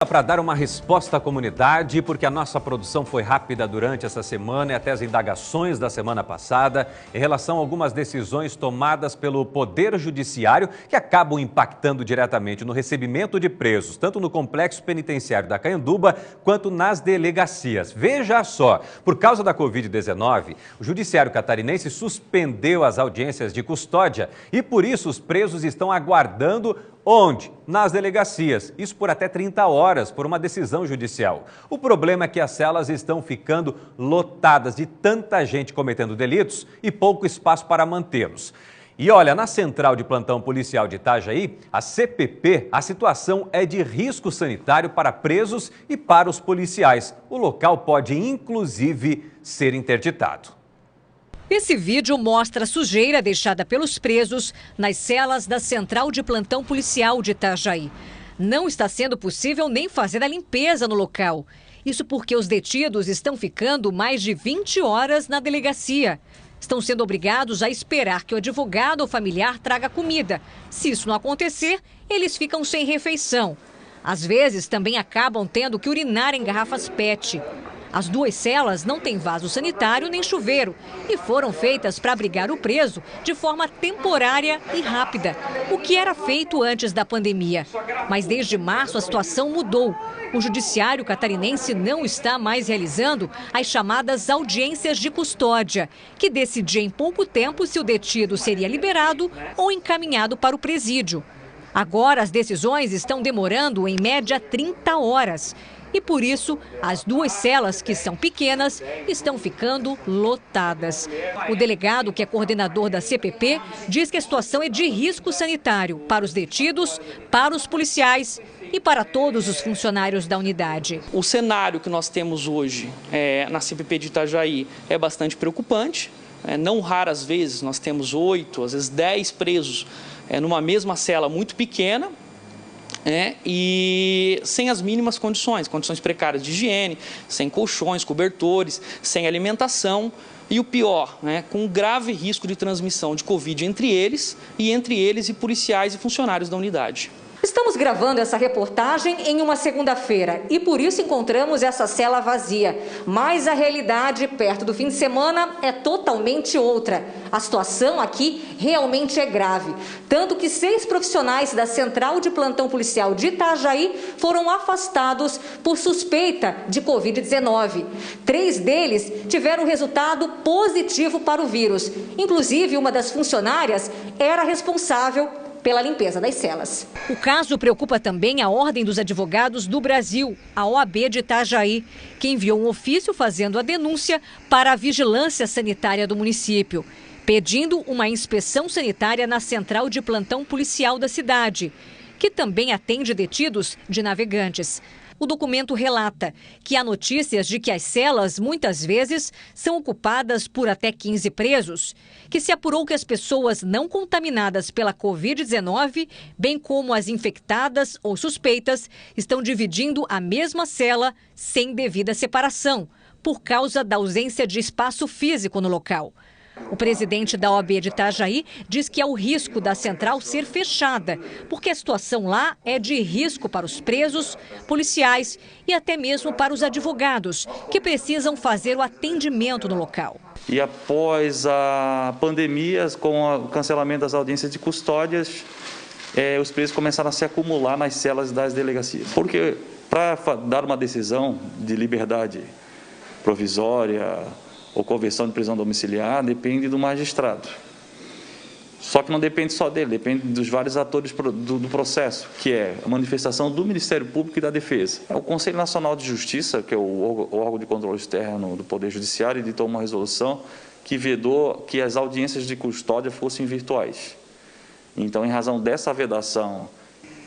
para dar uma resposta à comunidade, porque a nossa produção foi rápida durante essa semana e até as indagações da semana passada em relação a algumas decisões tomadas pelo Poder Judiciário que acabam impactando diretamente no recebimento de presos, tanto no complexo penitenciário da Cayanduba quanto nas delegacias. Veja só, por causa da Covid-19, o Judiciário Catarinense suspendeu as audiências de custódia e por isso os presos estão aguardando onde? Nas delegacias. Isso por até 30 horas, por uma decisão judicial. O problema é que as celas estão ficando lotadas de tanta gente cometendo delitos e pouco espaço para mantê-los. E olha, na Central de Plantão Policial de Itajaí, a CPP, a situação é de risco sanitário para presos e para os policiais. O local pode, inclusive, ser interditado. Esse vídeo mostra a sujeira deixada pelos presos nas celas da Central de Plantão Policial de Itajaí. Não está sendo possível nem fazer a limpeza no local. Isso porque os detidos estão ficando mais de 20 horas na delegacia. Estão sendo obrigados a esperar que o advogado ou familiar traga comida. Se isso não acontecer, eles ficam sem refeição. Às vezes, também acabam tendo que urinar em garrafas PET. As duas celas não têm vaso sanitário nem chuveiro e foram feitas para abrigar o preso de forma temporária e rápida, o que era feito antes da pandemia. Mas desde março a situação mudou. O Judiciário Catarinense não está mais realizando as chamadas audiências de custódia, que decidia em pouco tempo se o detido seria liberado ou encaminhado para o presídio. Agora as decisões estão demorando em média 30 horas. E por isso, as duas celas, que são pequenas, estão ficando lotadas. O delegado, que é coordenador da CPP, diz que a situação é de risco sanitário para os detidos, para os policiais e para todos os funcionários da unidade. O cenário que nós temos hoje na CPP de Itajaí é bastante preocupante. Não raras vezes nós temos 8, às vezes 10 presos numa mesma cela muito pequena. E sem as mínimas condições precárias de higiene, sem colchões, cobertores, sem alimentação e o pior, com grave risco de transmissão de Covid entre eles e policiais e funcionários da unidade. Estamos gravando essa reportagem em uma segunda-feira e por isso encontramos essa cela vazia. Mas a realidade perto do fim de semana é totalmente outra. A situação aqui realmente é grave. Tanto que 6 profissionais da Central de Plantão Policial de Itajaí foram afastados por suspeita de Covid-19. 3 deles tiveram resultado positivo para o vírus. Inclusive, uma das funcionárias era responsável pela limpeza das celas. O caso preocupa também a Ordem dos Advogados do Brasil, a OAB de Itajaí, que enviou um ofício fazendo a denúncia para a vigilância sanitária do município, pedindo uma inspeção sanitária na Central de Plantão Policial da cidade, que também atende detidos de Navegantes. O documento relata que há notícias de que as celas, muitas vezes, são ocupadas por até 15 presos, que se apurou que as pessoas não contaminadas pela Covid-19, bem como as infectadas ou suspeitas, estão dividindo a mesma cela sem devida separação, por causa da ausência de espaço físico no local. O presidente da OAB de Itajaí diz que há o risco da central ser fechada, porque a situação lá é de risco para os presos, policiais e até mesmo para os advogados, que precisam fazer o atendimento no local. E após a pandemia, com o cancelamento das audiências de custódias, os presos começaram a se acumular nas celas das delegacias. Porque para dar uma decisão de liberdade provisória ou conversão de prisão domiciliar, depende do magistrado. Só que não depende só dele, depende dos vários atores do processo, que é a manifestação do Ministério Público e da Defesa. O Conselho Nacional de Justiça, que é o órgão de controle externo do Poder Judiciário, editou uma resolução que vedou que as audiências de custódia fossem virtuais. Então, em razão dessa vedação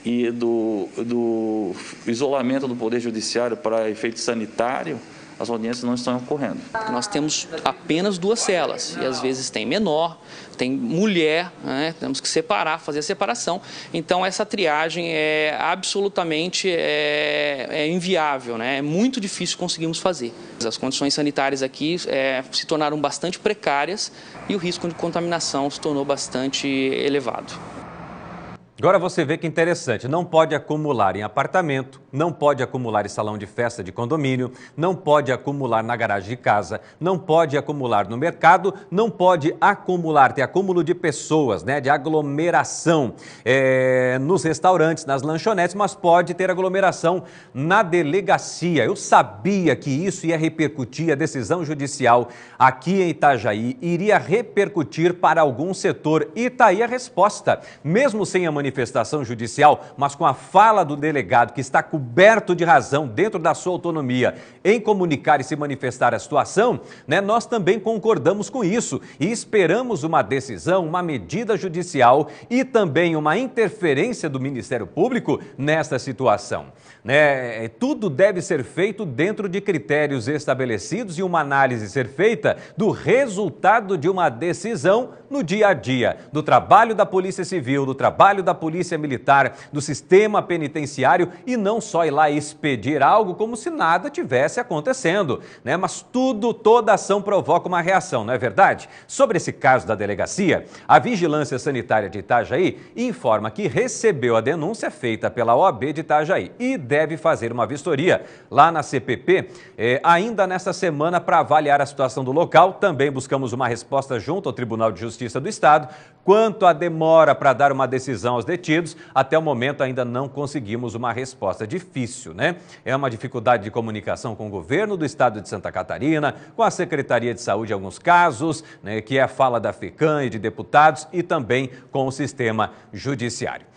e do isolamento do Poder Judiciário para efeito sanitário, as audiências não estão ocorrendo. Nós temos apenas 2 celas e às vezes tem menor, tem mulher, temos que separar, fazer a separação. Então essa triagem é absolutamente inviável, é muito difícil conseguirmos fazer. As condições sanitárias aqui se tornaram bastante precárias e o risco de contaminação se tornou bastante elevado. Agora você vê que interessante, não pode acumular em apartamento, não pode acumular em salão de festa de condomínio, não pode acumular na garagem de casa, não pode acumular no mercado, não pode acumular, ter acúmulo de pessoas, né, de aglomeração nos restaurantes, nas lanchonetes, mas pode ter aglomeração na delegacia. Eu sabia que isso ia repercutir, a decisão judicial aqui em Itajaí iria repercutir para algum setor e está aí a resposta, mesmo sem a manifestação judicial, mas com a fala do delegado que está coberto de razão dentro da sua autonomia em comunicar e se manifestar a situação, né, nós também concordamos com isso e esperamos uma decisão, uma medida judicial e também uma interferência do Ministério Público nesta situação. Né? Tudo deve ser feito dentro de critérios estabelecidos e uma análise ser feita do resultado de uma decisão no dia a dia, do trabalho da Polícia Civil, do trabalho da Polícia Militar, do sistema penitenciário e não só ir lá expedir algo como se nada tivesse acontecendo, né? Mas toda ação provoca uma reação, não é verdade? Sobre esse caso da delegacia, a Vigilância Sanitária de Itajaí informa que recebeu a denúncia feita pela OAB de Itajaí e deve fazer uma vistoria lá na CPP ainda nesta semana para avaliar a situação do local. Também buscamos uma resposta junto ao Tribunal de Justiça do Estado. Quanto à demora para dar uma decisão aos detidos, até o momento ainda não conseguimos uma resposta. Difícil, né? É uma dificuldade de comunicação com o governo do estado de Santa Catarina, com a Secretaria de Saúde em alguns casos, né, que é a fala da FECAM e de deputados e também com o sistema judiciário.